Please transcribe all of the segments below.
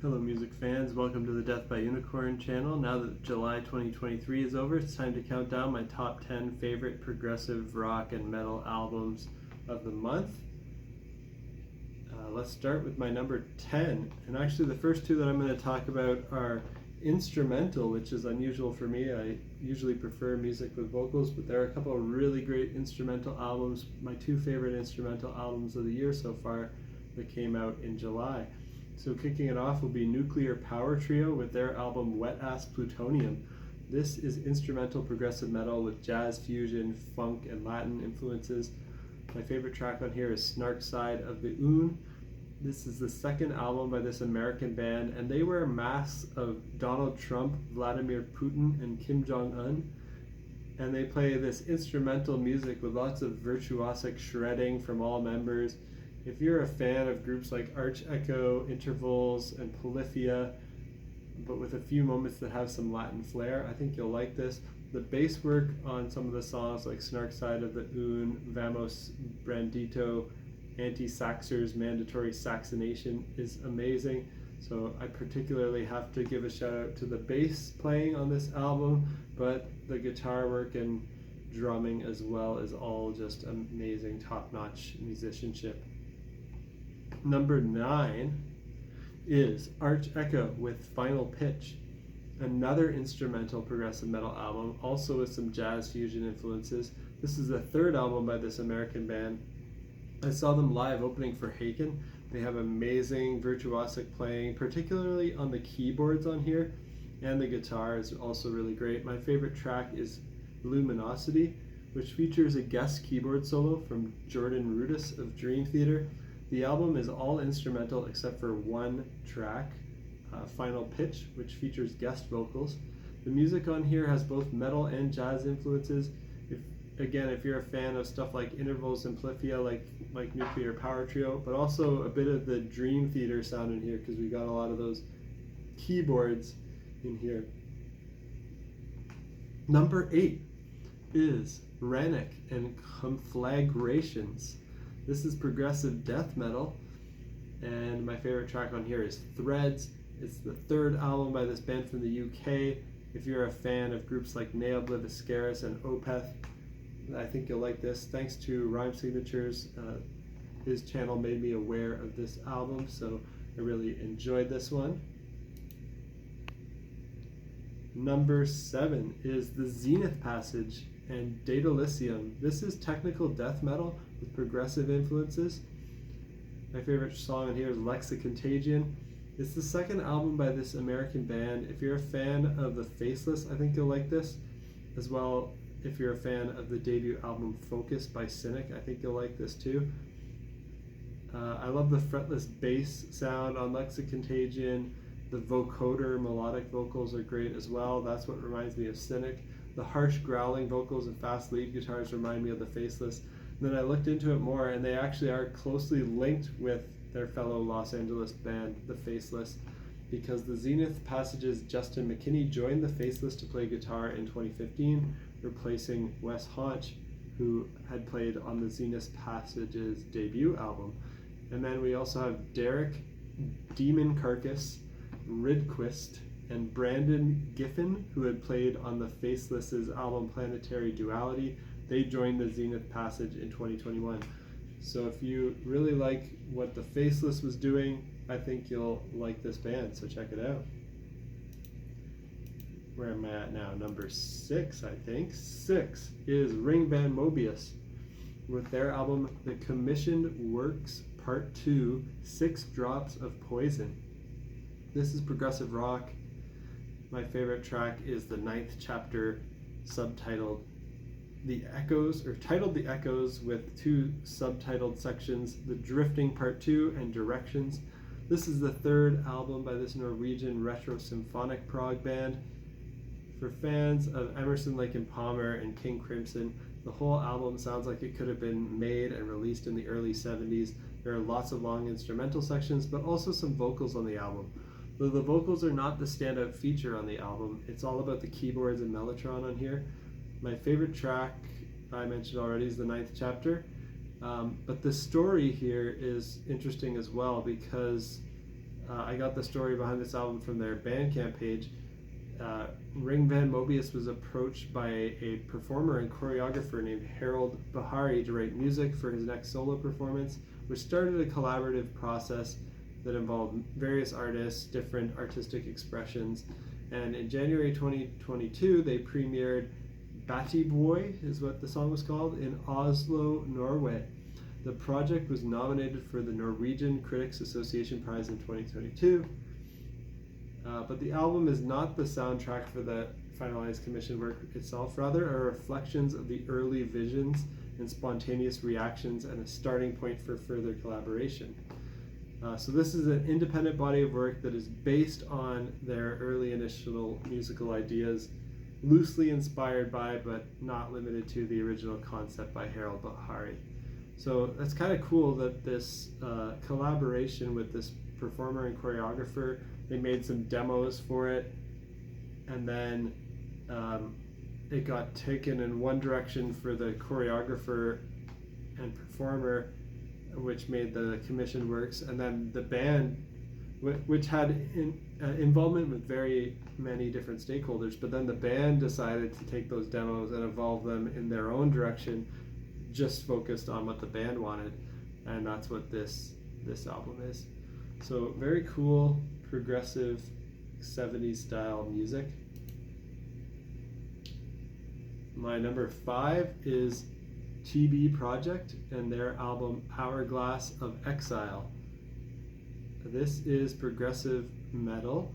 Hello music fans, welcome to the Death by Unicorn channel. Now that July 2023 is over, it's time to count down my top 10 favorite progressive rock and metal albums of the month. Let's start with my number 10, and actually the first two that I'm going to talk about are instrumental, which is unusual for me. I usually prefer music with vocals, but there are a couple of really great instrumental albums, my two favorite instrumental albums of the year so far that came out in July. So kicking it off will be Nuclear Power Trio with their album Wet Ass Plutonium. This is instrumental progressive metal with jazz fusion, funk, and Latin influences. My favorite track on here is Snark Side of the Oon. This is the second album by this American band, and they wear masks of Donald Trump, Vladimir Putin, and Kim Jong-un. And they play this instrumental music with lots of virtuosic shredding from all members. If you're a fan of groups like Arch Echo, Intervals, and Polyphia, but with a few moments that have some Latin flair, I think you'll like this. The bass work on some of the songs like Snark Side of the Oon, Vamos Brandito, Anti-Saxers, Mandatory Saxonation is amazing. So I particularly have to give a shout out to the bass playing on this album, but the guitar work and drumming as well is all just amazing, top-notch musicianship. Number 9 is Arch Echo with Final Pitch, another instrumental progressive metal album, also with some jazz fusion influences. This is the third album by this American band. I saw them live opening for Haken. They have amazing virtuosic playing, particularly on the keyboards on here, and the guitar is also really great. My favorite track is Luminosity, which features a guest keyboard solo from Jordan Rudess of Dream Theater. The album is all instrumental except for one track, Final Pitch, which features guest vocals. The music on here has both metal and jazz influences. If you're a fan of stuff like Intervals and Polyphia, like Nuclear Power Trio, but also a bit of the Dream Theater sound in here because we got a lot of those keyboards in here. Number 8 is Renick and Conflagrations. This is progressive death metal, and my favorite track on here is Threads. It's the third album by this band from the UK. If you're a fan of groups like Nailed, Ascaris, and Opeth, I think you'll like this. Thanks to Rhyme Signatures, his channel made me aware of this album, so I really enjoyed this one. Number 7 is the Zenith Passage and Datalysium. This is technical death metal with progressive influences. My favorite song on here is Lexicontagion. It's the second album by this American band. If you're a fan of The Faceless, I think you'll like this. As well, if you're a fan of the debut album Focus by Cynic, I think you'll like this too. I love the fretless bass sound on Lexicontagion. The vocoder melodic vocals are great as well. That's what reminds me of Cynic. The harsh growling vocals and fast lead guitars remind me of The Faceless. And then I looked into it more, and they actually are closely linked with their fellow Los Angeles band, The Faceless, because the Zenith Passage's Justin McKinney joined The Faceless to play guitar in 2015, replacing Wes Haunch, who had played on the Zenith Passage's debut album. And then we also have Derek Demon Carcass Ridquist and Brandon Giffen, who had played on The Faceless's album Planetary Duality. They joined the Zenith Passage in 2021. So if you really like what The Faceless was doing, I think you'll like this band, so check it out. Where am I at now? Number 6, I think. 6 is Ring Band Mobius with their album The Commissioned Works Part 2, 6 Drops of Poison. This is progressive rock. My favorite track is the 9th chapter, subtitled The Echoes, or titled The Echoes, with 2 subtitled sections, The Drifting Part 2 and Directions. This is the third album by this Norwegian retro symphonic prog band. For fans of Emerson, Lake and Palmer and King Crimson, the whole album sounds like it could have been made and released in the early 70s. There are lots of long instrumental sections, but also some vocals on the album. Though the vocals are not the standout feature on the album, it's all about the keyboards and mellotron on here. My favorite track, I mentioned already, is the 9th chapter. But the story here is interesting as well, because I got the story behind this album from their Bandcamp page. Ring Van Mobius was approached by a performer and choreographer named Harold Bahari to write music for his next solo performance, which started a collaborative process that involved various artists, different artistic expressions. And in January 2022, they premiered Batty Boy, is what the song was called, in Oslo, Norway. The project was nominated for the Norwegian Critics Association Prize in 2022. But the album is not the soundtrack for the finalized commission work itself, rather are reflections of the early visions and spontaneous reactions and a starting point for further collaboration. So this is an independent body of work that is based on their early initial musical ideas, loosely inspired by but not limited to the original concept by Harold Bahari. So that's kind of cool that this collaboration with this performer and choreographer, they made some demos for it, and then it got taken in one direction for the choreographer and performer, which made the commission works, and then the band, which had involvement with very many different stakeholders, but then the band decided to take those demos and evolve them in their own direction, just focused on what the band wanted, and that's what this album is. So very cool, progressive 70s style music. My number 5 is TB Project and their album Hourglass of Exile. This is progressive metal.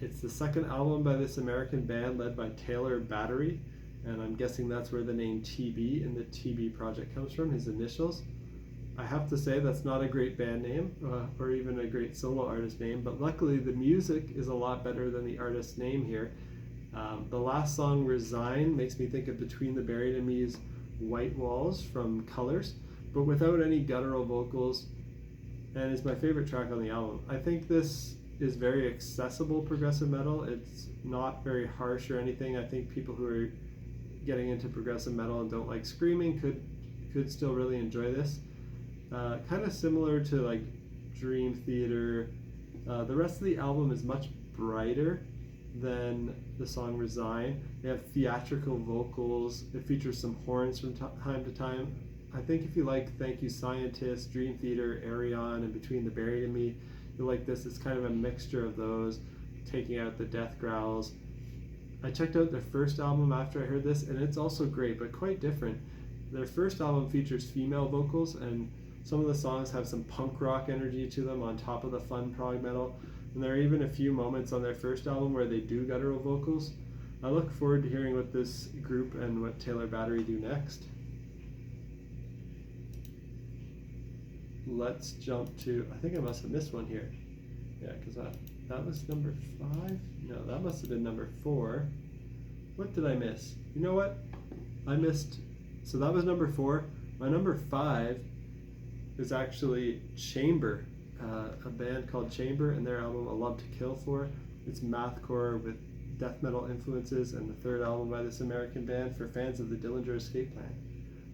It's the second album by this American band led by Taylor Battery, and I'm guessing that's where the name TB in the TB Project comes from, his initials. I have to say that's not a great band name or even a great solo artist name, but luckily the music is a lot better than the artist's name here. The last song, Resign, makes me think of Between the Buried and Me's White Walls from Colors, but without any guttural vocals, and is my favorite track on the album. I think this is very accessible progressive metal. It's not very harsh or anything. I think people who are getting into progressive metal and don't like screaming could still really enjoy this. Kind of similar to like Dream Theater. The rest of the album is much brighter than the song Resign. They have theatrical vocals. It features some horns from time to time. I think if you like Thank You Scientist, Dream Theater, Arion, and Between the Buried and Me, you'll like this. It's kind of a mixture of those, taking out the death growls. I checked out their first album after I heard this, and it's also great, but quite different. Their first album features female vocals, and some of the songs have some punk rock energy to them on top of the fun prog metal. And there are even a few moments on their first album where they do guttural vocals. I look forward to hearing what this group and what Taylor Battery do next. Let's jump to, I think I must have missed one here. Yeah, because that was number 5? No, that must have been number 4. What did I miss? You know what? I missed, so that was number 4. My number 5 is actually Chamber, a band called Chamber, and their album A Love to Kill For. It's mathcore with death metal influences, and the third album by this American band for fans of the Dillinger Escape Plan.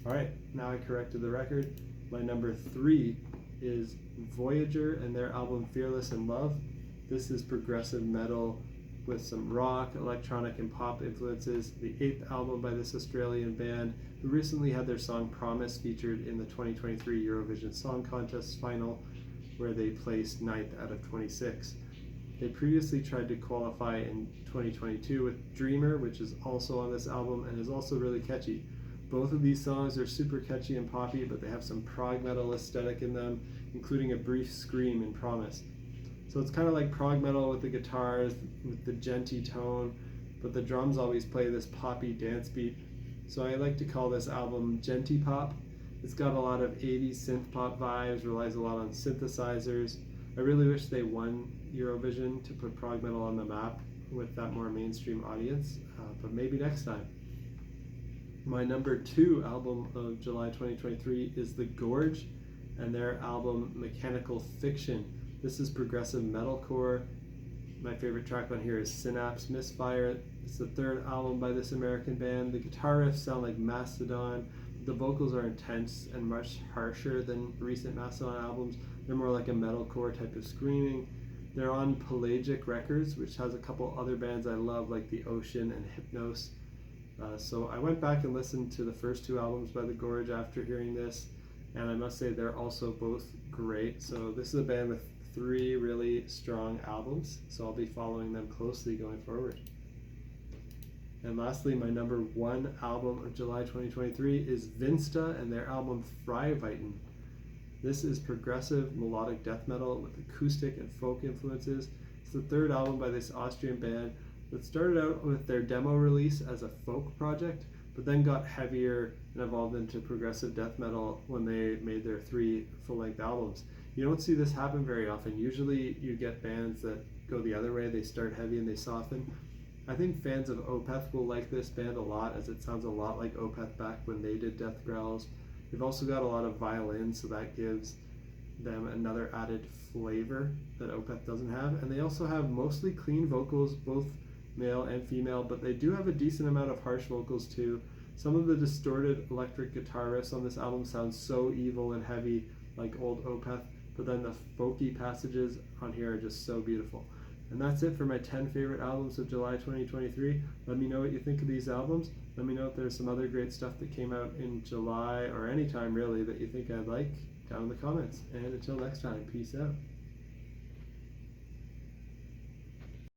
Alright, now I corrected the record. My number 3 is Voyager and their album Fearless in Love. This is progressive metal with some rock, electronic, and pop influences. The 8th album by this Australian band, who recently had their song Promise featured in the 2023 Eurovision Song Contest final, where they placed 9th out of 26. They previously tried to qualify in 2022 with Dreamer, which is also on this album and is also really catchy. Both of these songs are super catchy and poppy, but they have some prog metal aesthetic in them, including a brief scream in Promise. So it's kind of like prog metal with the guitars, with the genty tone, but the drums always play this poppy dance beat. So I like to call this album genty pop. It's got a lot of 80s synth pop vibes, relies a lot on synthesizers. I really wish they won Eurovision to put prog metal on the map with that more mainstream audience, but maybe next time. My number 2 album of July 2023 is The Gorge and their album Mechanical Fiction. This is progressive metalcore. My favorite track on here is Synapse Misfire. It's the 3rd album by this American band. The guitar riffs sound like Mastodon. The vocals are intense and much harsher than recent Mastodon albums, They're more like a metalcore type of screaming. They're on Pelagic Records, which has a couple other bands I love, like The Ocean and Hypnos. So I went back and listened to the first two albums by the Gorge after hearing this, and I must say they're also both great. So this is a band with 3 really strong albums, so I'll be following them closely going forward. And lastly, my number 1 album of July 2023 is Vinsta and their album Freiweitn. This is progressive melodic death metal with acoustic and folk influences. It's the 3rd album by this Austrian band that started out with their demo release as a folk project, but then got heavier and evolved into progressive death metal when they made their 3 full-length albums. You don't see this happen very often. Usually you get bands that go the other way. They start heavy and they soften. I think fans of Opeth will like this band a lot, as it sounds a lot like Opeth back when they did death growls. They've also got a lot of violin, so that gives them another added flavor that Opeth doesn't have. And they also have mostly clean vocals, both male and female, but they do have a decent amount of harsh vocals too. Some of the distorted electric guitar riffs on this album sound so evil and heavy like old Opeth, but then the folky passages on here are just so beautiful. And that's it for my 10 favorite albums of July 2023. Let me know what you think of these albums. Let me know if there's some other great stuff that came out in July or any time really that you think I'd like down in the comments. And until next time, peace out.